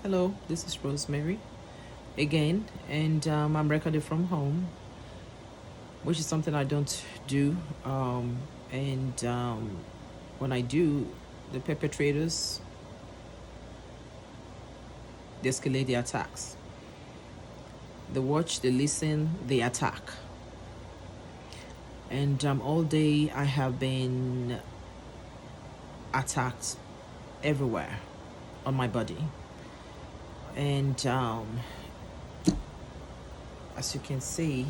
Hello, this is Rosemary again, and I'm recording from home, which is something I don't do. And when I do, the perpetrators they escalate the attacks. They watch, they listen, they attack. And all day I have been attacked everywhere on my body. And as you can see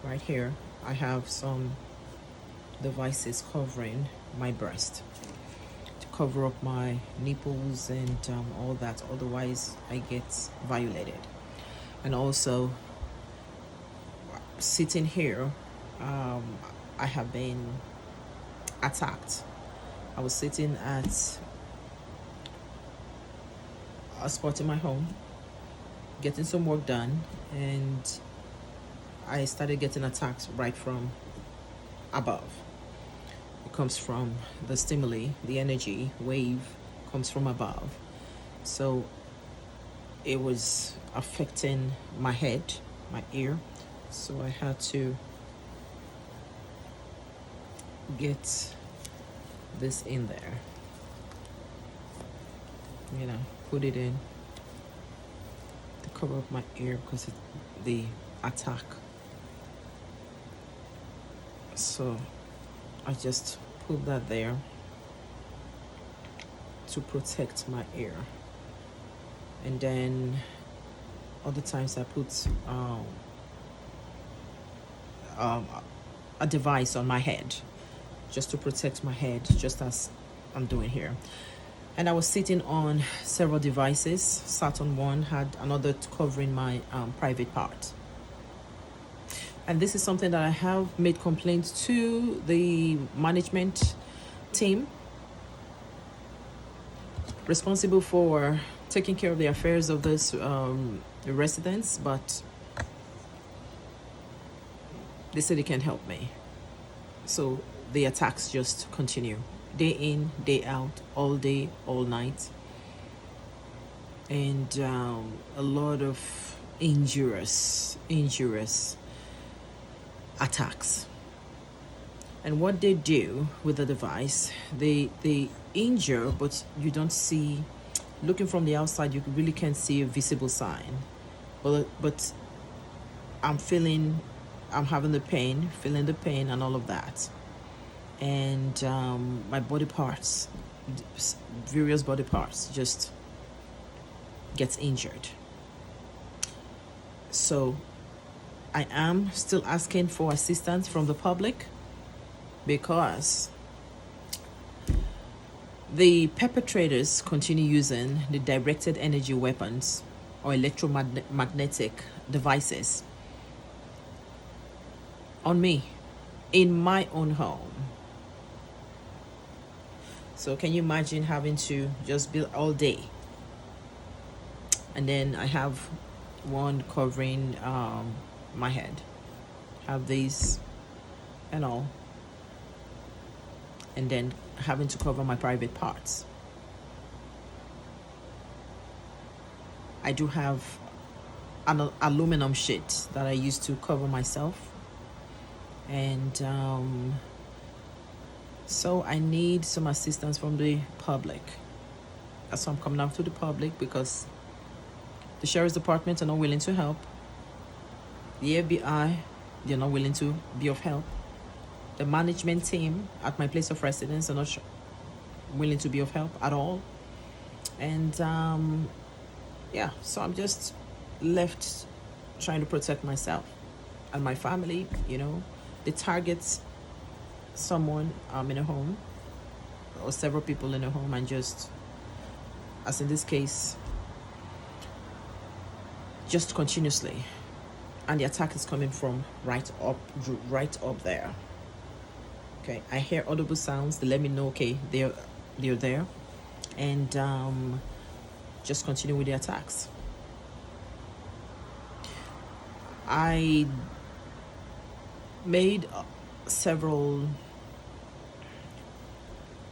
right here, I have some devices covering my breast to cover up my nipples and all that. Otherwise, I get violated. And also, sitting here, I have been attacked. I was sitting at a spot in my home, getting some work done, and I started getting attacked right from above. It comes from the stimuli, the energy wave comes from above. So it was affecting my head, my ear. So I had to get this in there, put it in to cover up my ear because of the attack. So I just put that there to protect my ear. And then other times I put a device on my head just to protect my head, just as I'm doing here. And I was sitting on several devices, sat on one, had another covering my private part. And this is something that I have made complaints to the management team responsible for taking care of the affairs of this residents, but they said they can't help me. So the attacks just continue, day in, day out, all day, all night, and a lot of injurious attacks. And what they do with the device, they injure, but you don't see. Looking from the outside, you really can't see a visible sign. But I'm having the pain, feeling the pain, and all of that. And my body parts, various body parts, just gets injured. So I am still asking for assistance from the public because the perpetrators continue using the directed energy weapons or electromagnetic devices on me in my own home. So can you imagine having to just build all day? And then I have one covering my head, have these and all, and then having to cover my private parts. I do have an aluminum sheet that I use to cover myself, and so I need some assistance from the public. So I'm coming out to the public because the sheriff's department are not willing to help. The FBI, they're not willing to be of help. The management team at my place of residence are not willing to be of help at all. And so I'm just left trying to protect myself and my family. They target someone in a home or several people in a home, and just, as in this case, just continuously. And the attack is coming from right up there. Okay, I hear audible sounds. They let me know, okay, they're there, and just continue with the attacks. I made several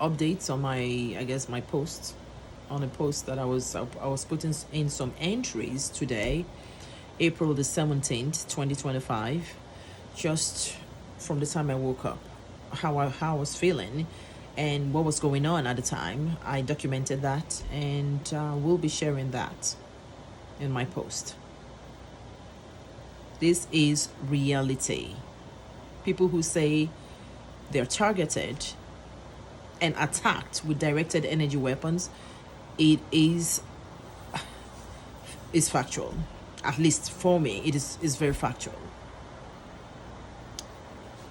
updates on my posts on a post that I was putting in some entries today, April the 17th, 2025, just from the time I woke up, how I was feeling and what was going on at the time. I documented that, and we'll be sharing that in my post. This is reality. People who say they're targeted and attacked with directed energy weapons, it is factual. At least for me, it is very factual.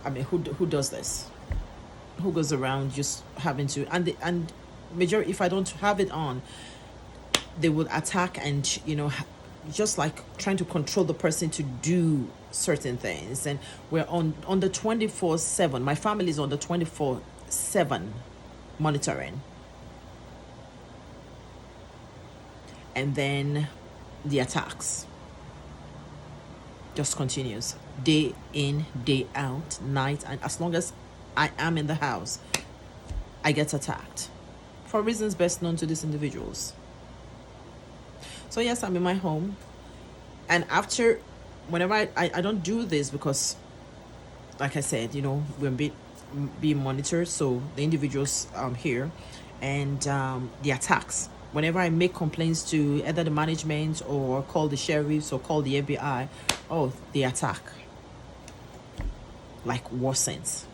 I mean, who does this? Who goes around just having to, and majority, if I don't have it on, they will attack and, you know, just like trying to control the person to do certain things. And we're on the 24/7. My family is on the 24/7 monitoring. And then the attacks just continues day in, day out, night, and as long as I am in the house, I get attacked for reasons best known to these individuals. So yes, I'm in my home, and after, whenever I don't do this because, like I said, you know, we're being monitored, so the individuals here, and the attacks. Whenever I make complaints to either the management or call the sheriffs or call the FBI, oh, the attack like worsens.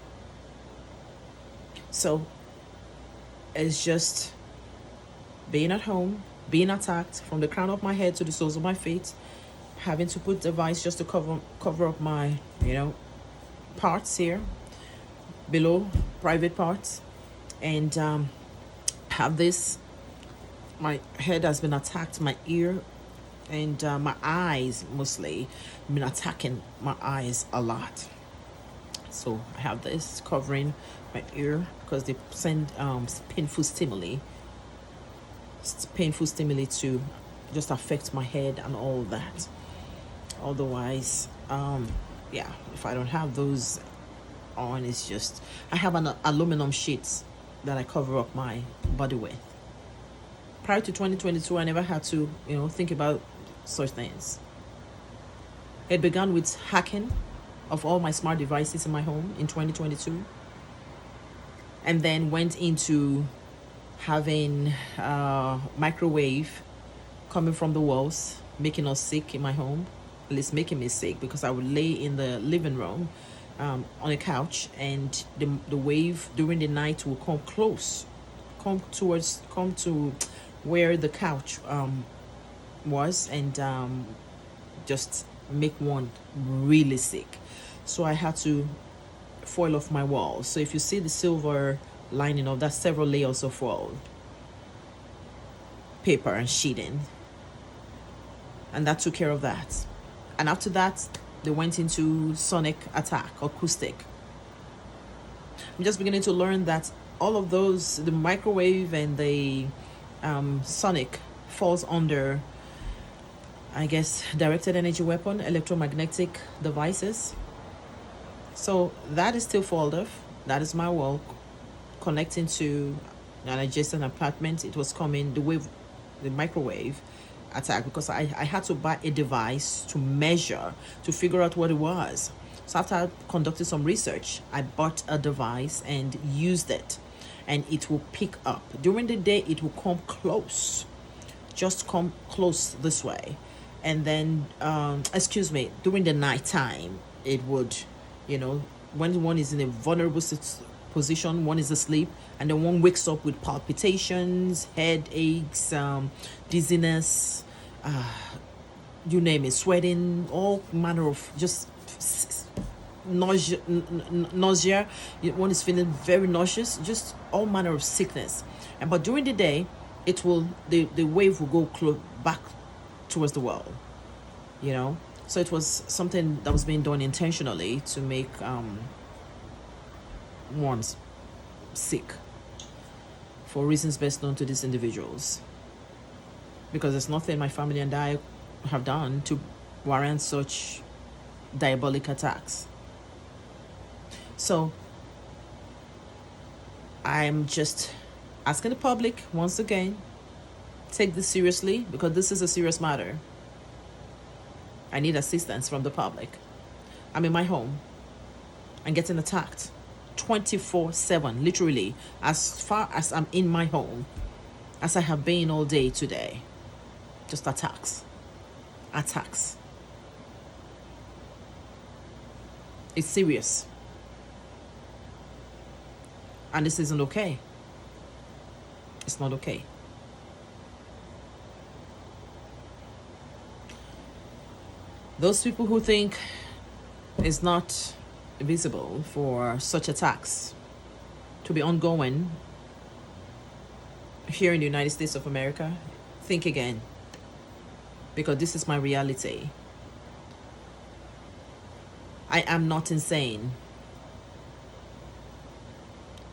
So it's just being at home, being attacked from the crown of my head to the soles of my feet, having to put device just to cover up my, you know, parts here below, private parts, and have this. My head has been attacked, my ear, and my eyes mostly. I've been attacking my eyes a lot. So I have this covering my ear because they send painful stimuli to just affect my head and all that. Otherwise, yeah, if I don't have those on, it's just, I have an aluminum sheet that I cover up my body with. Prior to 2022, I never had to, you know, think about such things. It began with hacking of all my smart devices in my home in 2022, and then went into having microwave coming from the walls, making us sick in my home, at least making me sick, because I would lay in the living room on a couch, and the wave during the night will come to where the couch was, and just make one really sick. So I had to foil off my walls. So if you see the silver lining of that, several layers of foil paper and sheeting, and that took care of that. And after that, they went into sonic attack, acoustic. I'm just beginning to learn that all of those, the microwave and the sonic, falls under, I guess, directed energy weapon, electromagnetic devices. So that is still foiled off. That is my wall connecting to an adjacent apartment. It was coming, the microwave attack, because I had to buy a device to measure, to figure out what it was. So after I conducted some research, I bought a device and used it, and it will pick up. During the day, it will come close, just come close this way. And then, during the nighttime, it would, you know, when one is in a vulnerable position, one is asleep, and then one wakes up with palpitations, headaches, dizziness, you name it, sweating, all manner of just nausea. One is feeling very nauseous, just all manner of sickness. But during the day, the wave will go back towards the wall, you know. So it was something that was being done intentionally to make ones sick, for reasons best known to these individuals, because there's nothing my family and I have done to warrant such diabolic attacks. So I'm just asking the public once again, take this seriously because this is a serious matter. I need assistance from the public. I'm in my home and getting attacked 24/7, literally, as far as I'm in my home, as I have been all day today. Just attacks. Attacks. It's serious. And this isn't okay. It's not okay. Those people who think it's not visible for such attacks to be ongoing here in the United States of America, think again. Because this is my reality. I am not insane.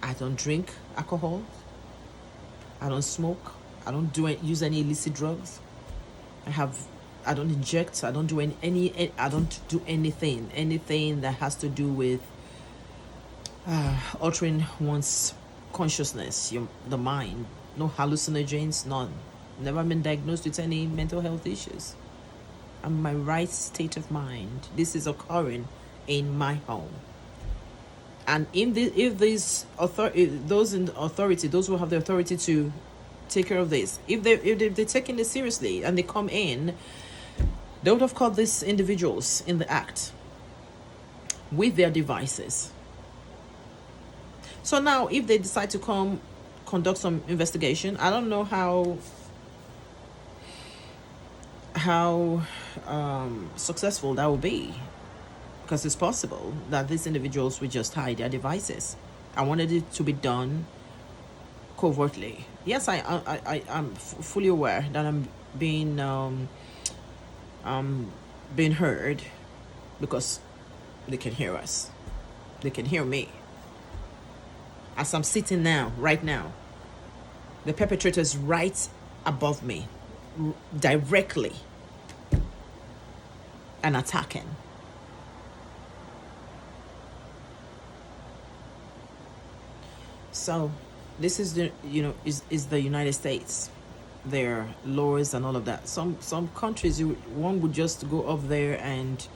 I don't drink alcohol. I don't smoke. I don't use any illicit drugs. I don't inject. I don't do I don't do anything that has to do with altering one's consciousness, the mind. No hallucinogens, none. Never been diagnosed with any mental health issues. I'm in my right state of mind. This is occurring in my home. And if those in authority, those who have the authority to take care of this, if they're taking this seriously and they come in, they would have caught these individuals in the act with their devices. So now, if they decide to come conduct some investigation, I don't know how successful that will be, because it's possible that these individuals will just hide their devices. I wanted it to be done covertly. Yes, I'm fully aware that I'm being heard, because they can hear us. They can hear me. As I'm sitting now, right now, the perpetrators right above me, directly, and attacking. So this is is the United States, their laws and all of that. Some countries, one would just go up there, and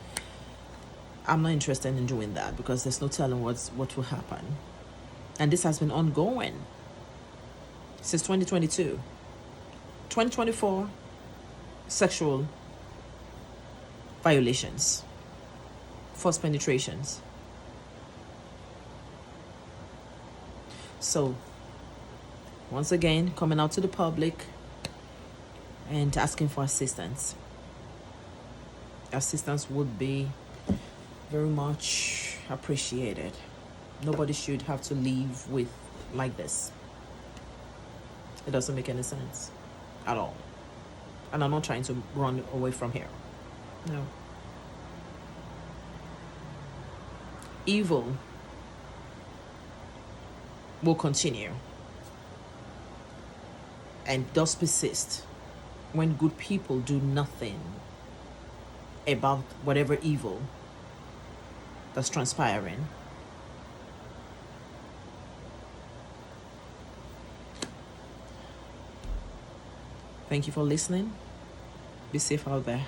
I'm not interested in doing that, because there's no telling what will happen. And this has been ongoing since 2022. 2024, sexual violations, forced penetrations. So, once again, coming out to the public and asking for assistance. Assistance would be very much appreciated. Nobody should have to live with like this. It doesn't make any sense at all. And I'm not trying to run away from here. No. Evil will continue and does persist when good people do nothing about whatever evil that's transpiring. Thank you for listening. Be safe out there.